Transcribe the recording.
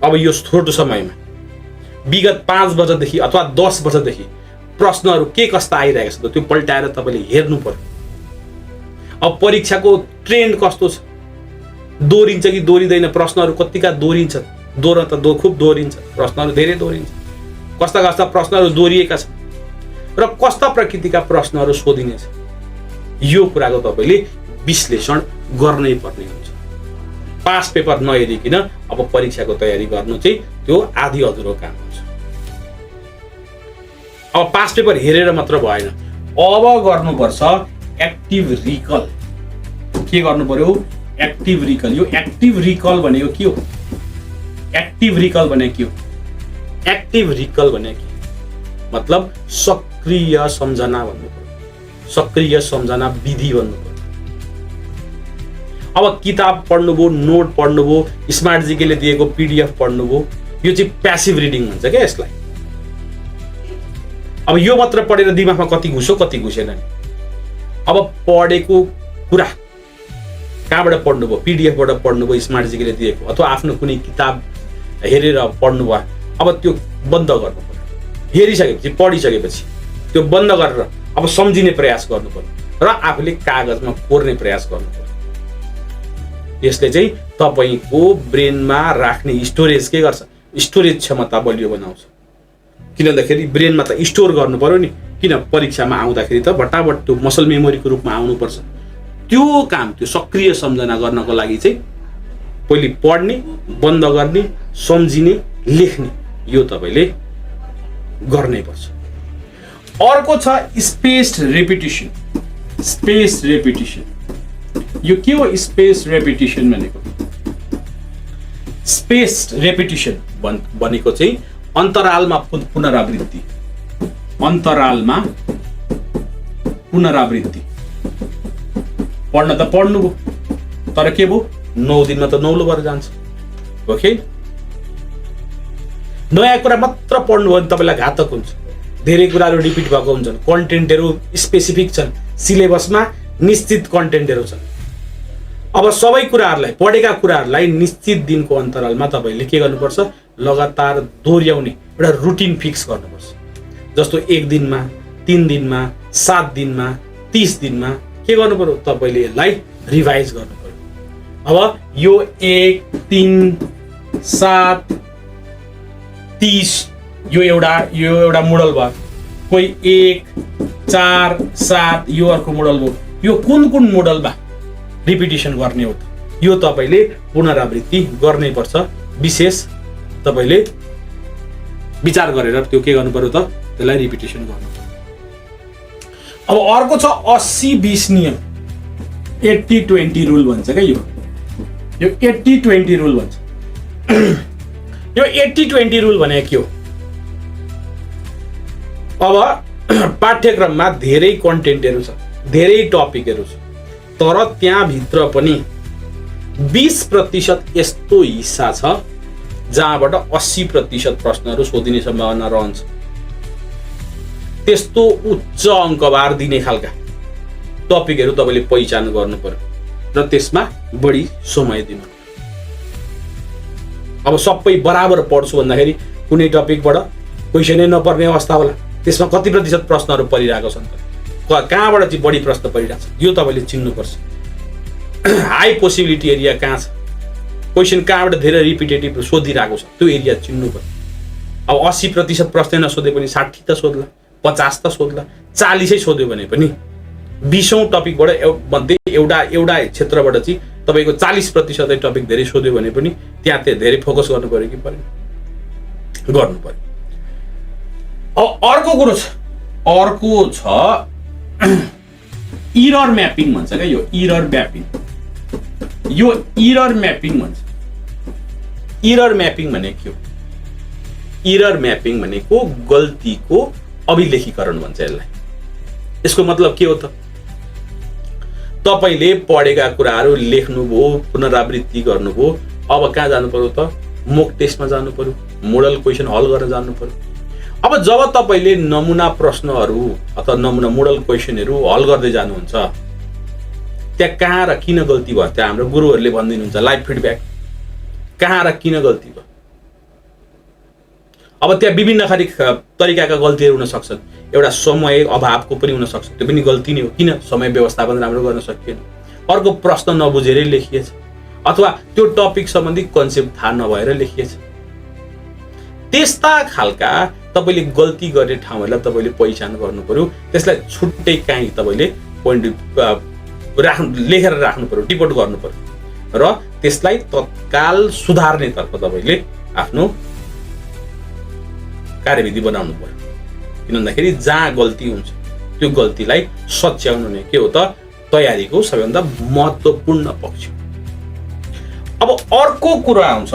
अब यो छोटो समयमा विगत 5 वर्षदेखि अथवा 10 वर्षदेखि प्रश्नहरू के कस्ता आइरहेको छ त त्यो पल्टाएर तपाईँले हेर्नु पर्यो। अब परीक्षाको ट्रेन्ड कस्तो छ, दोहोरिन्छ कि दोहोरिँदैन, प्रश्नहरू कतिका दोहोरिन्छ, खुब दोहोरिन्छ, प्रश्नहरू धेरै दोहोरिन्छ, कस्ता कस्ता प्रश्नहरू दोहोरिएका छन् र कस्ता प्रकृतिका प्रश्नहरू सोधिनेछ, यो कुराको तपाईँले विश्लेषण गर्नै पर्ने हुन्छ। पास पेपर नहेरिकन अब परीक्षाको तयारी गर्नु चाहिँ त्यो आधी अधुरो काम हुन्छ। अब पास पेपर हेरेर मात्र भएन, अब गर्नुपर्छ एक्टिभ रिकल। के गर्नु पर्यो? एक्टिभ रिकल। यो एक्टिभ रिकल भनेको के हो? एक्टिभ रिकल भनेको के हो? एक्टिभ रिकल भनेको के मतलब सक्रिय सम्झना भन्नु पर्यो, सक्रिय सम्झना विधि भन्नु पर्यो। अब किताब पढ्नुभयो, नोट पढ्नुभयो, स्मार्ट जीकेले दिएको पीडीएफ पढ्नुभयो, यो चाहिँ प्यासिभ रिडिङ भन्छ क्या यसलाई। अब यो मात्र पढेर दिमागमा कति घुस्यो कति घुसेन नि। अब पढेको कुरा कहाँबाट पढ्नुभयो? पीडीएफबाट पढ्नुभयो, स्मार्ट जीकेले दिएको, अथवा आफ्नो कुनै किताब हेरेर पढ्नुभयो। अब त्यो बन्द गर्नु पर्यो। हेरिसकेपछि, पढिसकेपछि त्यो बन्द गरेर अब सम्झिने प्रयास गर्नु पर्यो र आफूले कागजमा कोर्ने प्रयास गर्नु पर्यो। यसले चाहिँ तपाईको ब्रेनमा राख्ने स्टोरेज के गर्छ? स्टोरेज क्षमता बलियो बनाउँछ। किन भन्दाखेरि ब्रेनमा त स्टोर गर्नु पर्यो नि। किन परीक्षामा आउँदाखेरि त बटाबट त्यो मसल मेमोरीको रूपमा आउनुपर्छ। त्यो काम, त्यो सक्रिय सम्झना गर्नको लागि चाहिँ पहिले पढ्ने, बन्द गर्ने, सम्झिने, लेख्ने, यो तपाईले गर्नै पर्छ। अर्को छ स्पेस्ड रेपिटिसन। स्पेस्ड रेपिटिसन यो के हो? स्पेस्ड रेपिटिसन भनेको, स्पेस्ड रेपिटिसन भनेको चाहिँ अन्तरालमा पुनरावृत्ति। अन्तरालमा पुनरावृत्ति। पढ्न त पढ्नुभयो, तर के भयो? 9 दिनमा त नौलो भएर जान्छ। ओके, नयाँ कुरा मात्र पढ्नुभयो भने तपाईँलाई घातक हुन्छ। धेरै कुराहरू रिपिट भएको हुन्छन्, कन्टेन्टहरू स्पेसिफिक छन्, सिलेबसमा निश्चित कन्टेन्टहरू छन्। अब सबै कुराहरूलाई, पढेका कुराहरूलाई निश्चित दिनको अन्तरालमा तपाईँले के गर्नुपर्छ? लगातार दोहोऱ्याउने एउटा रुटिन फिक्स गर्नुपर्छ। जस्तो 1 दिनमा, 3 दिनमा, 7 दिनमा, 30 दिनमा के गर्नु पर्यो? तपाईँले यसलाई रिभाइज गर्नु पर्यो। अब यो 1, 3, 7, 30 यो एउटा मोडल भयो। कोही 1, 4, 7 यो अर्को मोडल भयो। यो कुन कुन मोडलमा रिपिटिसन गर्ने हो त? यो तपाईँले पुनरावृत्ति गर्नै पर्छ। विशेष तपाईँले विचार गरेर त्यो के गर्नु पर्यो त? त्यसलाई रिपिटिसन गर्नु पर्यो। अब अर्को छ 80-20 नियम, 80-20 रुल भन्छ क्या। यो 80-20 रुल भन्छ। यो 80-20 रुल भनेको के हो? अब पाठ्यक्रममा धेरै कन्टेन्टहरू छ, धेरै टपिकहरू छ, तर त्यहाँभित्र पनि 20% यस्तो हिस्सा छ जहाँबाट 80% प्रश्नहरू सोधिने सम्भावना रहन्छ। त्यस्तो उच्च अङ्कबार दिने खालका टपिकहरू तपाईँले पहिचान गर्नु पर्यो र त्यसमा बढी समय दिनु। अब सबै बराबर पढ्छु भन्दाखेरि कुनै टपिकबाट क्वेसनै नपर्ने अवस्था होला। त्यसमा कति प्रतिशत प्रश्नहरू परिरहेको छन् त? कहाँबाट चाहिँ बढी प्रश्न परिरहेको छ यो तपाईँले चिन्नुपर्छ। हाई पोसिबिलिटी एरिया कहाँ छ, क्वेसन कहाँबाट धेरै रिपिटेटिभ सोधिरहेको छ, त्यो एरिया चिन्नु पर्यो। अब 80% प्रश्न नसोधे पनि 60 त सोध्ला, 50 त सोध्ला, 40 सोध्यो भने पनि 20औं टपिकबाट मध्ये एउटा क्षेत्रबाट चाहिँ तपाईँको 40% टपिक धेरै सोध्यो भने पनि त्यहाँ धेरै फोकस गर्नु पर्यो कि परेन? गर्नु पर्यो। अब अर्को छ इरर म्यापिङ भन्छ क्या। यो इरर म्यापिङ, यो इरर म्यापिङ भन्छ। इरर म्यापिङ भनेको के हो? इरर म्यापिङ भनेको गल्तीको अभिलेखीकरण भन्छ यसलाई। यसको मतलब के हो त? तपाईले पढेका कुराहरू लेख्नुभयो, पुनरावृत्ति गर्नुभयो, अब कहाँ जानु पर्यो त? मोक टेस्टमा जानु पर्यो, मोडल क्वेसन हल गर्न जानु पर्यो। अब जब तपाईले नमुना प्रश्नहरू अथवा नमुना मोडल क्वेसनहरू हल गर्दै जानुहुन्छ, त्यहाँ कहाँ र किन गल्ती भयो त्यहाँ हाम्रो गुरुहरूले भनिदिनुहुन्छ लाइभ फिडब्याक। कहाँ र किन गल्ती भयो अब त्यहाँ विभिन्न खाले तरिकाका गल्तीहरू हुन सक्छन्। एउटा समय अभावको पनि हुन सक्छ, त्यो पनि गल्ती नै हो, किन समय व्यवस्थापन राम्रो गर्न सकिएन, अर्को प्रश्न नबुझेरै लेखिएछ, अथवा त्यो टपिक सम्बन्धी कन्सेप्ट थाहा नभएर लेखिएछ। त्यस्ता खालका तपाईले गल्ती गर्ने ठाउँहरूलाई तपाईले पहिचान गर्नु पर्यो, त्यसलाई छुट्टै काहीँ तपाईले पोइन्ट लेखेर राख्नु पर्यो, टिपोट गर्नु पर्यो र त्यसलाई तत्काल सुधार्नेतर्फ तपाईले आफ्नो कार्यविधि बनाउनु पर्यो। किन भन्दाखेरि जहाँ गल्ती हुन्छ त्यो गल्तीलाई सच्याउनु नै के हो त तयारीको सबैभन्दा महत्त्वपूर्ण पक्ष। अब अर्को कुरा आउँछ